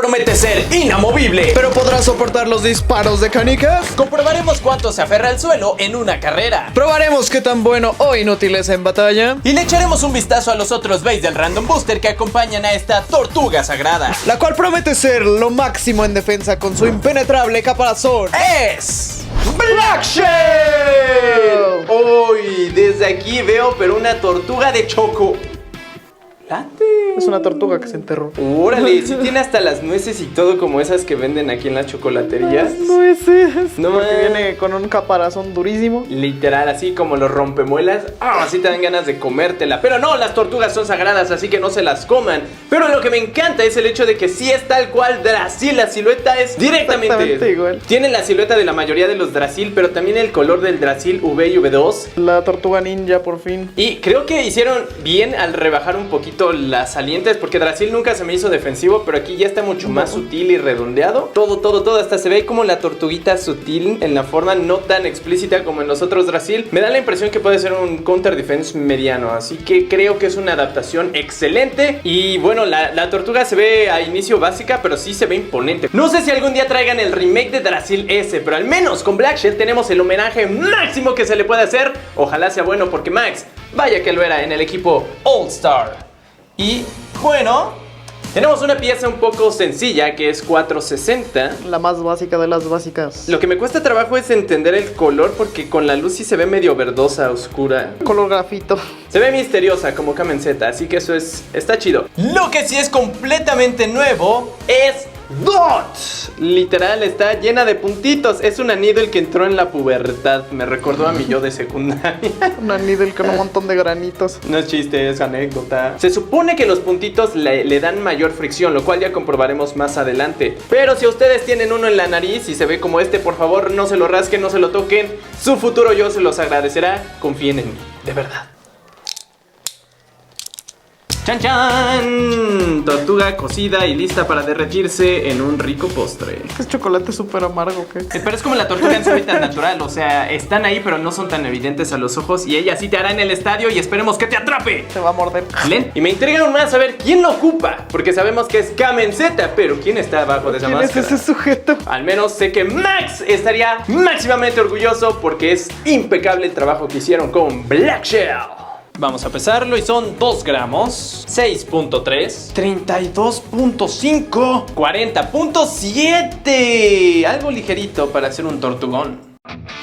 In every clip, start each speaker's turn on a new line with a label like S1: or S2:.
S1: promete ser inamovible.
S2: ¿Pero podrá soportar los disparos de canicas?
S1: Comprobaremos cuánto se aferra al suelo en una carrera.
S2: Probaremos qué tan bueno o inútil es en batalla.
S1: Y le echaremos un vistazo a los otros bays del Random Booster que acompañan a esta tortuga sagrada.
S2: La cual promete ser lo máximo en defensa con su impenetrable caparazón.
S1: ¡Es Black Shell! Uy, desde aquí veo pero una tortuga de chocolate.
S2: Es una tortuga que se enterró.
S1: Órale, sí tiene hasta las nueces y todo como esas que venden aquí en las chocolaterías.
S2: Nueces.
S1: No
S2: Porque
S1: más.
S2: viene con un caparazón durísimo.
S1: Literal, así como los rompemuelas. Así te dan ganas de comértela. Pero no, las tortugas son sagradas, así que no se las coman. Pero lo que me encanta es el hecho de que sí es tal cual Drasil. La silueta es directamente
S2: Exactamente igual.
S1: Tiene la silueta de la mayoría de los Drasil, pero también el color del Drasil V y V2.
S2: La tortuga ninja por fin.
S1: Y creo que hicieron bien al rebajar un poquito las salientes, porque Drasil nunca se me hizo defensivo, pero aquí ya está mucho más sutil y redondeado. Todo, hasta se ve como la tortuguita sutil en la forma, no tan explícita como en los otros Drasil. Me da la impresión que puede ser un counter defense mediano, así que creo que es una adaptación excelente. Y bueno, la tortuga se ve a inicio básica, pero sí se ve imponente. No sé si algún día traigan el remake de Drasil S, pero al menos con Black Shell tenemos el homenaje máximo que se le puede hacer. Ojalá sea bueno, porque Max, vaya que lo era en el equipo All Star. Y bueno, tenemos una pieza un poco sencilla que es 460.
S2: La más básica de las básicas.
S1: Lo que me cuesta trabajo es entender el color, porque con la luz sí se ve medio verdosa, oscura.
S2: Color grafito.
S1: Se ve misteriosa como Kamenceta, así que eso está chido. Lo que sí es completamente nuevo es Dot. Literal, está llena de puntitos. Es una Needle que entró en la pubertad. Me recordó a mi yo de secundaria.
S2: Una needle con un montón de granitos.
S1: No es chiste, es anécdota. Se supone que los puntitos le dan mayor fricción, lo cual ya comprobaremos más adelante. Pero si ustedes tienen uno en la nariz y se ve como este, por favor no se lo rasquen, no se lo toquen. Su futuro yo se los agradecerá. Confíen en mí, de verdad. ¡Chan, chan! Tortuga cocida y lista para derretirse en un rico postre.
S2: Es chocolate súper amargo, ¿qué?
S1: Pero es como la tortuga en su hábitat natural. O sea, están ahí pero no son tan evidentes a los ojos. Y ella sí te hará en el estadio y esperemos que te atrape.
S2: Se va a morder.
S1: Len. Y me intriga aún más saber quién lo ocupa, porque sabemos que es Kamenceta, pero ¿quién está abajo de esa
S2: ¿Quién
S1: máscara?
S2: es ese sujeto?
S1: Al menos sé que Max estaría máximamente orgulloso, porque es impecable el trabajo que hicieron con Black Shell. Vamos a pesarlo y son 2 gramos, 6.3, 32.5, 40.7. Algo ligerito para hacer un tortugón.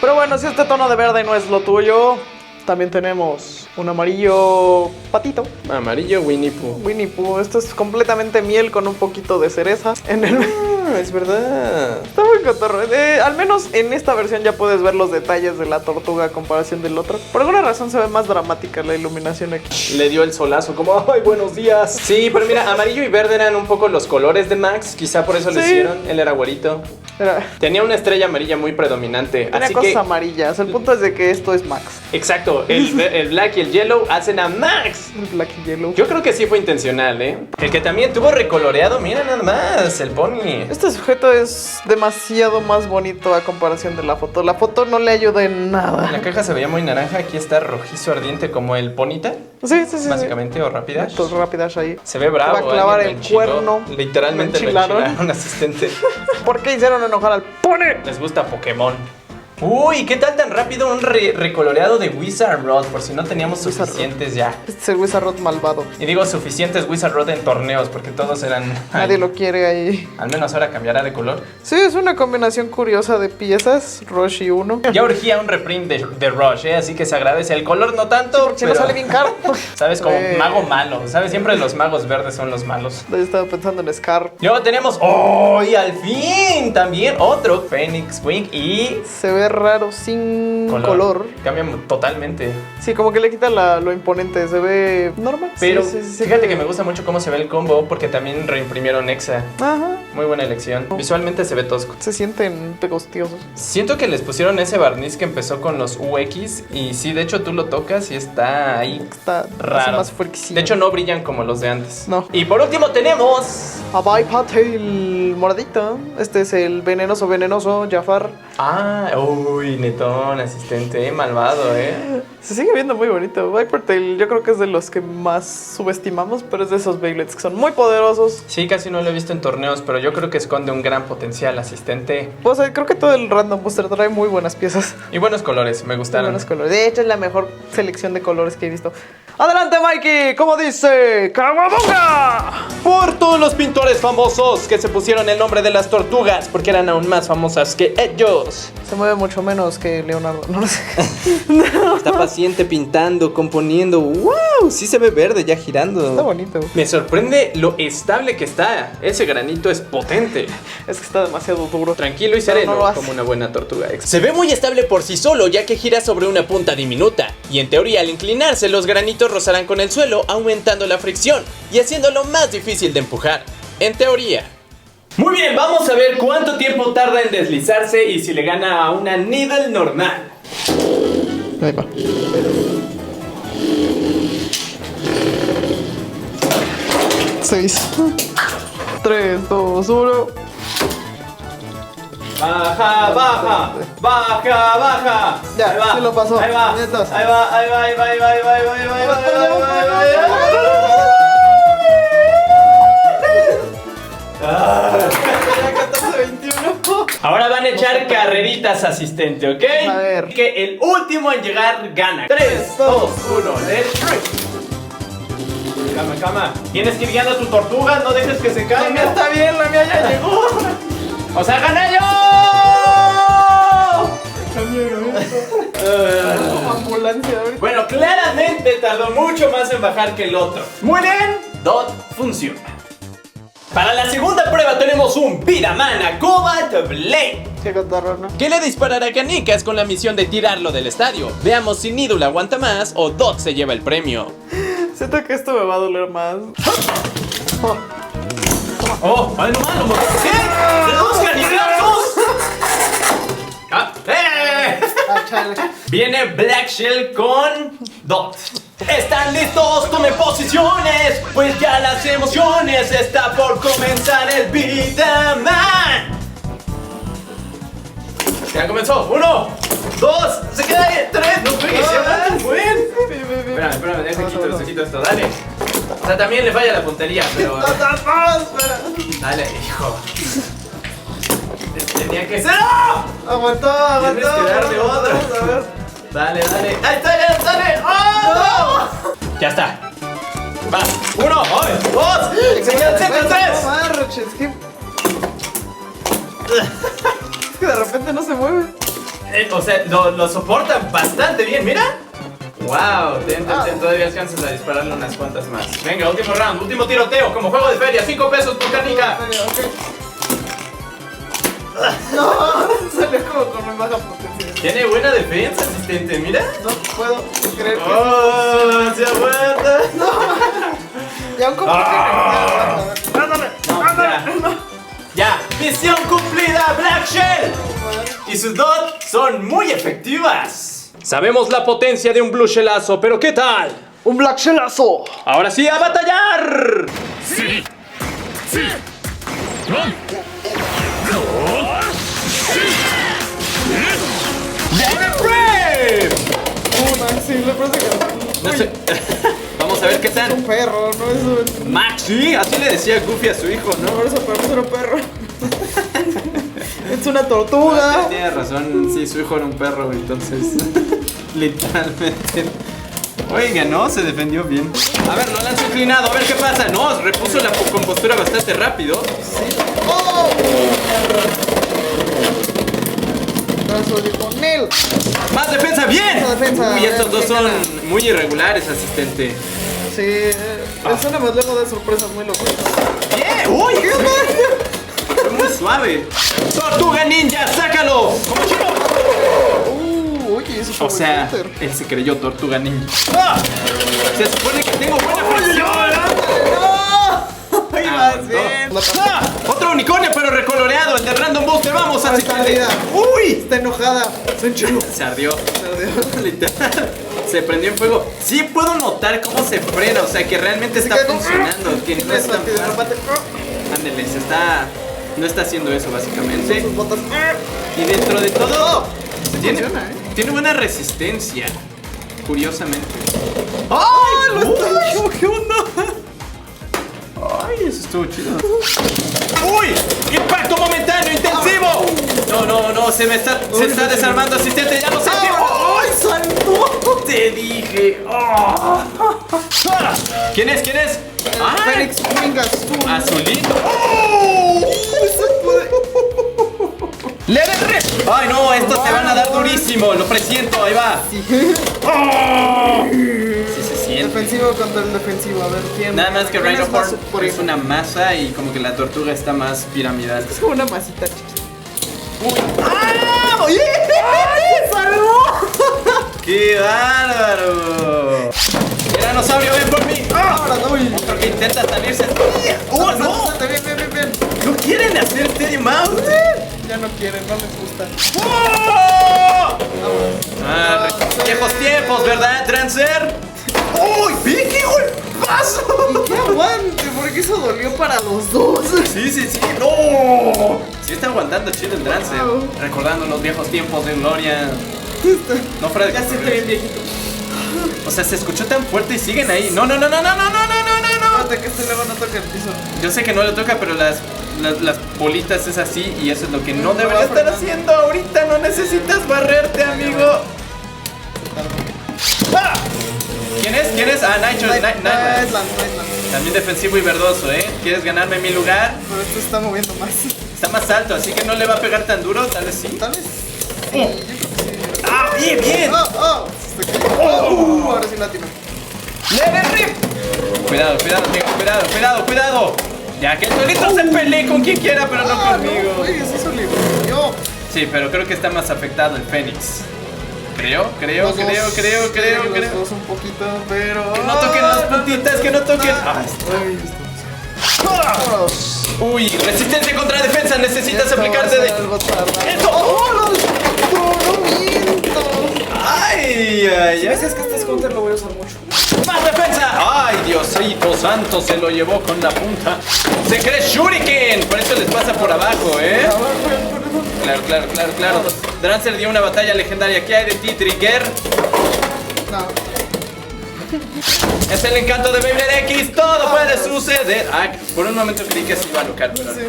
S2: Pero bueno, si este tono de verde no es lo tuyo, también tenemos un amarillo patito.
S1: Amarillo Winnie Pooh.
S2: Winnie Pooh. Esto es completamente miel con un poquito de cereza. En el...
S1: Es verdad.
S2: Está muy cotorro. Al menos en esta versión ya puedes ver los detalles de la tortuga a comparación del otro. Por alguna razón se ve más dramática la iluminación aquí.
S1: Le dio el solazo como, ¡ay, buenos días! Sí, pero mira, amarillo y verde eran un poco los colores de Max. Quizá por eso lo
S2: Sí.
S1: hicieron. Él era güerito. Tenía una estrella amarilla muy predominante.
S2: Tiene
S1: así
S2: cosas
S1: que,
S2: amarillas. El punto es de que esto es Max.
S1: exacto, el black y el yellow hacen a Max.
S2: El black y yellow.
S1: Yo creo que sí fue intencional, ¿eh? El que también tuvo recoloreado, mira nada más, el pony.
S2: Este sujeto es demasiado más bonito a comparación de la foto. La foto no le ayuda en nada.
S1: La caja se veía muy naranja, aquí está rojizo ardiente como el ponita.
S2: Sí.
S1: Básicamente, o rápida.
S2: Estos rápidas ahí.
S1: Se ve bravo.
S2: Va a clavar
S1: alguien
S2: el
S1: lo enchiló.
S2: cuerno.
S1: Literalmente
S2: Lo
S1: lo
S2: enchilaron.
S1: enchilaron, asistente.
S2: ¿Por qué hicieron enojar al pony?
S1: Les gusta Pokémon. Uy, ¿qué tal tan rápido un recoloreado de Wizard Rod? Por si no teníamos
S2: Wizard
S1: suficientes ya.
S2: Este es el Wizard malvado.
S1: Y digo suficientes Wizard Rod en torneos, porque todos eran...
S2: Nadie lo quiere ahí.
S1: Al menos ahora cambiará de color.
S2: Sí, es una combinación curiosa de piezas. Rush y uno.
S1: Ya urgía un reprint de Rush, ¿eh? Así que se agradece. El color no tanto,
S2: Porque si no sale bien caro.
S1: ¿Sabes? Como mago malo. ¿Sabes? Siempre los magos verdes son los malos.
S2: Yo estaba pensando en Scar.
S1: Luego tenemos... ¡Oh! Y al fin también otro Phoenix Wing y...
S2: Se ve raro sin color.
S1: Cambia totalmente.
S2: Sí, como que le quita lo imponente. Se ve normal.
S1: Pero
S2: Sí,
S1: fíjate que me gusta mucho cómo se ve el combo, porque también reimprimieron Exa.
S2: Ajá.
S1: Muy buena elección. Visualmente se ve tosco.
S2: Se sienten pegostiosos.
S1: Siento que les pusieron ese barniz que empezó con los UX. Y sí, de hecho tú lo tocas y está ahí
S2: Está
S1: raro.
S2: más fricción.
S1: De hecho no brillan como los de antes.
S2: No.
S1: Y por último tenemos...
S2: A Vipatil moradito. Este es el venenoso Jafar.
S1: Ah, uy, netón, asistente, malvado,
S2: Se sigue viendo muy bonito. Viper Tail yo creo que es de los que más subestimamos, pero es de esos Beyblades que son muy poderosos.
S1: Sí, casi no lo he visto en torneos, pero yo creo que esconde un gran potencial, asistente.
S2: O sea, creo que todo el Random Booster trae muy buenas piezas.
S1: Y buenos colores, me gustaron.
S2: Buenos colores. De hecho, es la mejor selección de colores que he visto. ¡Adelante, Mikey! ¿Cómo dice? ¡Kawabunga!
S1: Por todos los pintores famosos que se pusieron el nombre de las tortugas, porque eran aún más famosas que ellos.
S2: Se mueve mucho menos que Leonardo, no lo sé.
S1: Está paciente pintando, componiendo. ¡Wow! Sí se ve verde ya girando.
S2: Está bonito.
S1: Me sorprende lo estable que está. Ese granito es potente.
S2: Es que está demasiado duro.
S1: Tranquilo y
S2: Pero
S1: sereno,
S2: no lo hace.
S1: como una buena tortuga. Se ve muy estable por sí solo, ya que gira sobre una punta diminuta. Y en teoría, al inclinarse, los granitos rozarán con el suelo, aumentando la fricción y haciéndolo más difícil de empujar. En teoría. Muy bien, vamos a ver cuánto tiempo tarda en deslizarse y si le gana a una Needle normal.
S2: Ahí va. Seis. 3, 2, 1.
S1: Baja, baja, baja, baja.
S2: Ya,
S1: ahí va,
S2: sí lo pasó.
S1: Ahí va,
S2: Nietos.
S1: ahí va, ahí va, ahí va, ahí va, ahí va, ahí va, ahí va, ahí va, ahí va, ahí va, ahí va.
S2: 14-21.
S1: Ahora van a echar carreritas, asistente, ¿ok?
S2: A ver.
S1: Que el último en llegar gana. 3, 2, 1, let's try. Cama, cama. Tienes que ir guiando a tu tortuga, no dejes que se
S2: La mía
S1: caiga.
S2: está bien, la mía ya llegó.
S1: ¡O sea, gané yo!
S2: Como ambulancia ahorita.
S1: Bueno, claramente tardó mucho más en bajar que el otro. Muy bien, Dot funciona. Para la segunda prueba tenemos un Pidamana Cobalt Blade,
S2: Qué cotorro, ¿no?
S1: que le disparará canicas con la misión de tirarlo del estadio. Veamos si Needle aguanta más o Dot se lleva el premio.
S2: Siento que esto me va a doler más.
S1: ¡Oh! ¡Ay, no más! ¿Qué? ¡De dos canicazos! Ah,
S2: Ah, chale.
S1: Viene Black Shell con Dot. ¿Están listos? Tomen posiciones, pues ya las emociones está por comenzar el Pitaman. Ya comenzó. 1, 2, se queda ahí. 3, no pegues, muy bien. Espérame, se quito esto, dale. O sea, también le falla la puntería, pero. Dale, hijo. Tenía que ser. ¡Oh!
S2: Aguantó.
S1: Tienes que darle otra.
S2: A ver.
S1: Dale. ¡Ahí está, ya sale! ¡Oh! No. Ya está. Va. 1, 2, se quedan 7, 3.
S2: Es que de repente no se mueve.
S1: O sea, lo soportan bastante bien, mira. Wow, todavía alcanzas a dispararle unas cuantas más. Venga, último round, último tiroteo, como juego de feria, 5 pesos por canica.
S2: No, salió como con una baja potencia.
S1: Tiene buena defensa, asistente, mira.
S2: No puedo creer que.
S1: Oh, se aguanta.
S2: Ya un como
S1: Ya, misión cumplida, Black Shell. Y sus Dot son muy efectivas. Sabemos la potencia de un Blue Shellazo, pero ¿qué tal?
S2: ¡Un Black Shellazo!
S1: ¡Ahora sí, a batallar!
S2: Maxi, le parece que.
S1: No sé. Vamos a ver qué
S2: Es un
S1: tal.
S2: perro, no es un.
S1: Maxi, así le decía Goofy a su hijo, ¿no?
S2: Por eso, pero no es un perro. Es una tortuga.
S1: Tiene razón, sí, su hijo era un perro, entonces. Literalmente. Oiga, no, se defendió bien. A ver, lo lanzo inclinado, a ver qué pasa. No, repuso la compostura bastante rápido.
S2: ¡Oh! Con él.
S1: ¡Más defensa! ¡Bien!
S2: Más defensa,
S1: Uy, estos dos son
S2: bien.
S1: muy irregulares, asistente.
S2: Sí, es una más luego de sorpresas muy locas.
S1: ¡Bien! ¡Uy! Fue muy suave. ¡Tortuga Ninja, sácalo! ¡Como chino!
S2: Oye, eso fue
S1: O sea,
S2: muy counter.
S1: él se creyó Tortuga Ninja. ¡Ah! Se supone que tengo buena presión.
S2: ¡Ahí vas bien!
S1: ¡Ah! Otro unicornio, pero recoloreado, el de Random Booster. Vamos,
S2: Ahí está,
S1: asistente.
S2: mira.
S1: ¡Uy!
S2: Está enojada. Se enchiló.
S1: Se ardió. Literal. Se prendió en fuego. Sí puedo notar cómo se frena, o sea que realmente está funcionando. Que no es tan fácil. Ándele, se está. No está haciendo eso básicamente.
S2: Sus botas.
S1: Y dentro de todo,
S2: Sí
S1: tiene,
S2: funciona,
S1: tiene buena resistencia. curiosamente.
S2: ¡Ay, lo estalló! ¿Qué onda?
S1: Ay, eso estuvo chido. ¡Uy! ¡Impacto momentáneo, intensivo! No, se está desarmando, asistente, ya no sé qué.
S2: ¡Ay, saltó!
S1: Te dije. Oh. ¿Quién es?
S2: Fénix Wing azul.
S1: Azulito.
S2: ¡Le den rip!
S1: Ay, no, estos te van a dar durísimo, lo presiento, ahí va. Oh. Sí se siente.
S2: Defensivo contra el defensivo, a ver quién.
S1: Nada más que
S2: ¿quién
S1: Rhino
S2: es más
S1: Horn
S2: por
S1: es
S2: eso?
S1: una masa y como que la tortuga está más piramidal.
S2: Es como una masita chiquita.
S1: ¡Ah!
S2: ¡Oye! ¡Ay, salvó!
S1: ¡Qué bárbaro! ¡Tiranosaurio, ven por mí!
S2: Ahora doy.
S1: Otro que intenta salirse. ¡Oh, no!
S2: Bien.
S1: ¿No quieren hacer Teddy Mouse?
S2: Ya no quieren, no les gusta.
S1: ¡Oh! Ah, viejos tiempos, ¿verdad, Trancer? ¡Uy! ¡Vi qué golpazo!
S2: ¿Y qué aguante? Porque eso dolió para los dos.
S1: Sí, ¡no! Sí está aguantando chido el Trancer.
S2: Wow.
S1: Recordando los viejos tiempos de Gloria. No fuera de
S2: Ya siente bien viejito.
S1: O sea, se escuchó tan fuerte y siguen ahí. No.
S2: Espérate que este luego no toque el piso.
S1: Yo sé que no le toca, pero las bolitas es así y eso es lo que no
S2: No
S1: debería
S2: va
S1: estar
S2: frenando.
S1: haciendo ahorita. No necesitas barrerte, amigo. ¡Ah! ¿Quién es? Ah, Nightland.
S2: Nightland.
S1: También defensivo y verdoso, ¿eh? ¿Quieres ganarme mi lugar?
S2: Pero esto está moviendo más.
S1: Está más alto, así que no le va a pegar tan duro, tal vez sí.
S2: Tal vez. Sí, yo creo que sí.
S1: ¡Ah, bien!
S2: Se cayó. Ahora sí latino.
S1: ¡Let it rip! Cuidado, amigo, cuidado. Ya que el solito se pelee con quien quiera, pero no conmigo.
S2: No, güey, eso le yo.
S1: Sí, pero creo que está más afectado el Fénix. Creo.
S2: Los dos un poquito, pero.
S1: Que no toquen las puntitas, que no toquen.
S2: Ay,
S1: Uy, resistencia contra defensa, necesitas
S2: esto
S1: aplicarte
S2: va a
S1: de.
S2: ser algo tardado.
S1: ¡Eso!
S2: No miento.
S1: ¡Ay!
S2: Si me dices que este es counter, lo voy a usar mucho.
S1: ¡Más defensa! ¡Ay, Diosito santo! Se lo llevó con la punta. ¡Se cree Shuriken! Por eso les pasa por abajo, ¿eh? Claro. Drancer dio una batalla legendaria. ¿Qué hay de ti, Trigger?
S2: No.
S1: Es el encanto de Beyblade X. Todo puede suceder. Ah, por un momento creí que se iba a locar, pero no.
S2: Sí.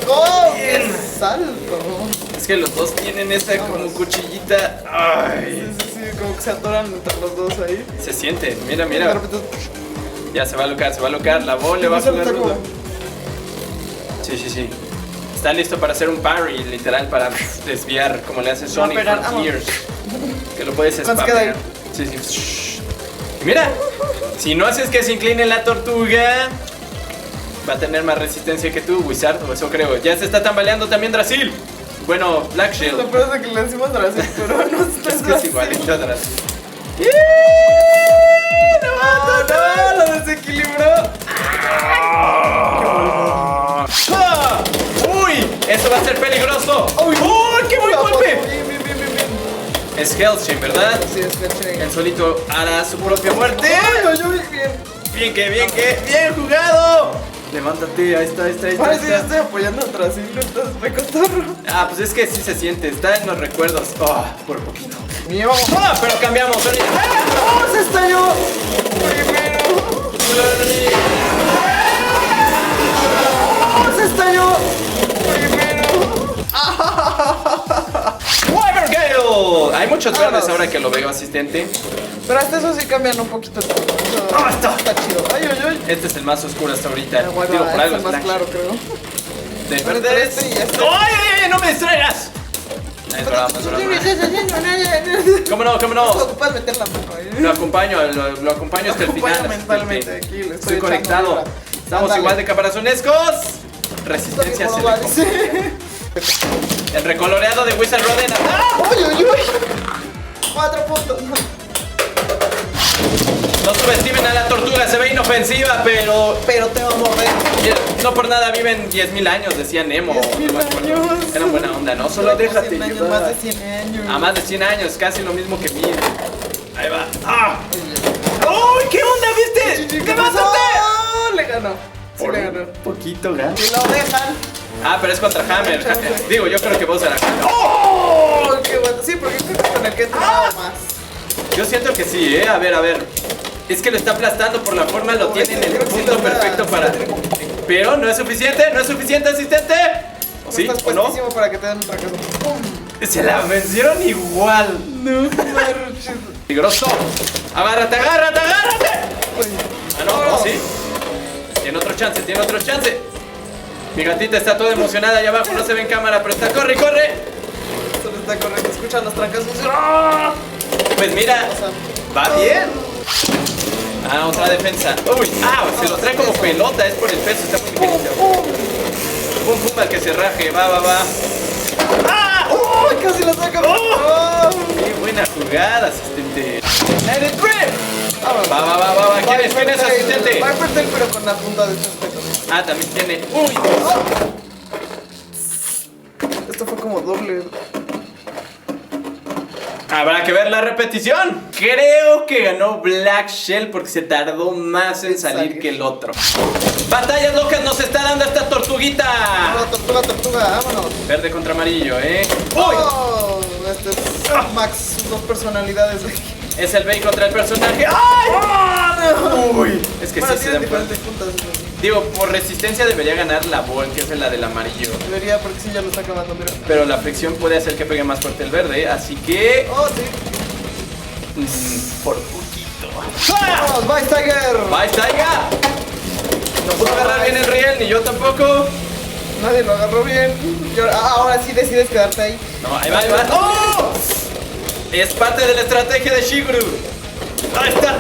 S2: ¡Oh! ¡Qué salto!
S1: Es que los dos tienen esta como cuchillita. ¡Ay!
S2: Sí, como que se atoran entre los dos ahí.
S1: Se siente. Mira.
S2: De repente,
S1: Ya se va a locar. La bola le va a
S2: se
S1: jugar
S2: lo
S1: rudo.
S2: tacó.
S1: Sí. Está listo para hacer un parry, literal, para desviar, como le hace Sonic
S2: pegar,
S1: Frontiers. Que lo puedes
S2: ¿Cuánto queda ahí?
S1: spamear. Sí. Y mira, si no haces que se incline la tortuga, va a tener más resistencia que tú, Wizard, o eso creo. Ya se está tambaleando también Drasil. Bueno, Black Shield.
S2: Lo peor es que le decimos Drasil, pero no está
S1: Es que es igualito a Drasil.
S2: ¡No! ¡Lo desequilibró!
S1: ¡Uy! ¡Eso va a ser peligroso!
S2: ¡Uy!
S1: ¡Qué buen golpe!
S2: Bien.
S1: Es Hellshin, ¿verdad?
S2: Sí, es que
S1: El solito hará su propia muerte.
S2: Bien.
S1: Bien jugado. Levántate, ahí está.
S2: Parece que yo estoy apoyando a Drasil, entonces me cotorro.
S1: Ah, pues es que sí se siente, está en los recuerdos. Por poquito.
S2: Bien, vamos.
S1: Pero cambiamos.
S2: ¡Oh, se estalló! ¡Oh, se estalló!
S1: Wyvern Gale. Hay muchos verdes ahora que lo veo, asistente.
S2: Pero hasta eso sí cambian un poquito. Está chido. Ay.
S1: Este es el más oscuro hasta ahorita.
S2: Bueno,
S1: Digo, por algo
S2: es
S1: es
S2: más
S1: black.
S2: claro, creo.
S1: De
S2: Bueno,
S1: verde
S2: este y este.
S1: ¡Ay! ¡No me distraigas! Es broma. ¿Cómo no?
S2: No puedes meter la mano ahí.
S1: Lo acompaño hasta el final.
S2: Acompaño mentalmente
S1: asistente.
S2: aquí, le
S1: Estoy
S2: echando
S1: conectado.
S2: vibra.
S1: Estamos
S2: Ándale.
S1: igual de caparazonescos. Resistencia se le compra.
S2: Sí.
S1: El recoloreado de Wizard Roden.
S2: ¡Uy! 4 puntos.
S1: No subestimen a la tortuga, se ve inofensiva, pero
S2: Pero te va a morder.
S1: no por nada viven 10.000 años, decía Nemo.
S2: 10.000 años.
S1: Era buena onda, ¿no? Solo déjate
S2: 100 años,
S1: llevar.
S2: más de 100 años.
S1: A más de 100 años, casi lo mismo que mí. Ahí va. ¡Uy! ¿Qué onda, viste?
S2: ¿Qué pasó? Le ganó. Sí, le ganó.
S1: Poquito gana.
S2: Si lo dejan.
S1: Ah, pero es contra Hammer. Digo, yo creo que vos será Hammer.
S2: ¡Oh! ¡Qué bueno! Sí, porque creo que con el que he entrenado más.
S1: Yo siento que sí, A ver, a ver. Es que lo está aplastando por la forma, lo tiene en el punto perfecto para... Pero no es suficiente, asistente. ¿O sí?
S2: Estás
S1: ¿O no?
S2: puestísimo para que te den un fracaso. ¡Pum!
S1: Se la vencieron igual.
S2: No marches.
S1: Peligroso. Agárrate. Ah, no, sí. Tiene otro chance. Mi gatita está toda emocionada allá abajo, no se ve en cámara, pero está, corre.
S2: Solo está correcto, escuchan los trancazos. ¡Ah!
S1: Pues mira, va bien. Ah, otra defensa. Uy, se lo trae como pelota, es por el peso, está muy ligerito. Pum, al que se raje, va.
S2: ¡Oh! Casi la saca. ¡Oh!
S1: Qué buena jugada, asistente.
S2: ¡Let it rip!
S1: Va. ¿Quién es asistente?
S2: Viper Tail, pero con la punta de estos pelos.
S1: También tiene. Uy.
S2: Esto fue como doble.
S1: Habrá que ver la repetición. Creo que ganó Black Shell porque se tardó más en salir que el otro. Batallas locas nos está dando esta tortuguita.
S2: Tortuga, vámonos.
S1: Verde contra amarillo, ¡Uy!
S2: Oh, este es Max, sus dos personalidades.
S1: Es el Bane contra el personaje. ¡Ay! Uy. Es que
S2: Bueno,
S1: sí se dan
S2: diferentes puntas.
S1: Digo, por resistencia debería ganar la Ball, que es la del amarillo.
S2: Debería, porque sí ya lo está acabando, mira.
S1: Pero la fricción puede hacer que pegue más fuerte el verde, así que...
S2: Oh, sí.
S1: Por poquito.
S2: ¡Vamos, Vice Tiger!
S1: ¡Vice Tiger! No pudo agarrar bien el riel, ni yo tampoco.
S2: Nadie lo agarró bien. Y ahora sí decides quedarte ahí.
S1: No, ahí va. ¡Oh! Es parte de la estrategia de Shiguru. ¡Ahí está!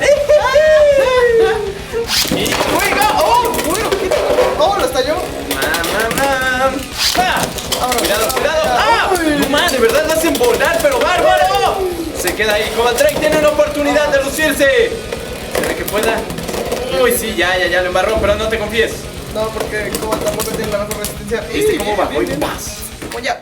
S1: ¡Y juega! ¡Oh!
S2: ¡Oh, lo estalló!
S1: Cuidado. No más, de verdad lo hacen volar, pero bárbaro. Se queda ahí. Cobalt Drake tiene una oportunidad de lucirse. ¿Será que pueda? Uy, sí, ya lo embarró, pero no te confíes.
S2: No, porque Cobalt tampoco tiene la mejor resistencia.
S1: ¿Viste cómo bajó y paz?
S2: Como ya.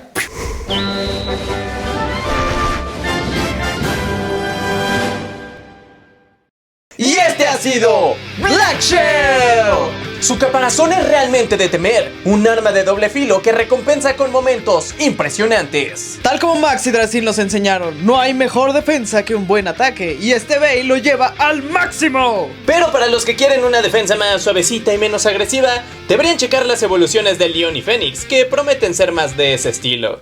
S3: Y este ha sido Black Shell. Su caparazón es realmente de temer, un arma de doble filo que recompensa con momentos impresionantes.
S2: Tal como Max y Drasil nos enseñaron, no hay mejor defensa que un buen ataque, y este Bale lo lleva al máximo.
S3: Pero para los que quieren una defensa más suavecita y menos agresiva, deberían checar las evoluciones de Leon y Fénix, que prometen ser más de ese estilo.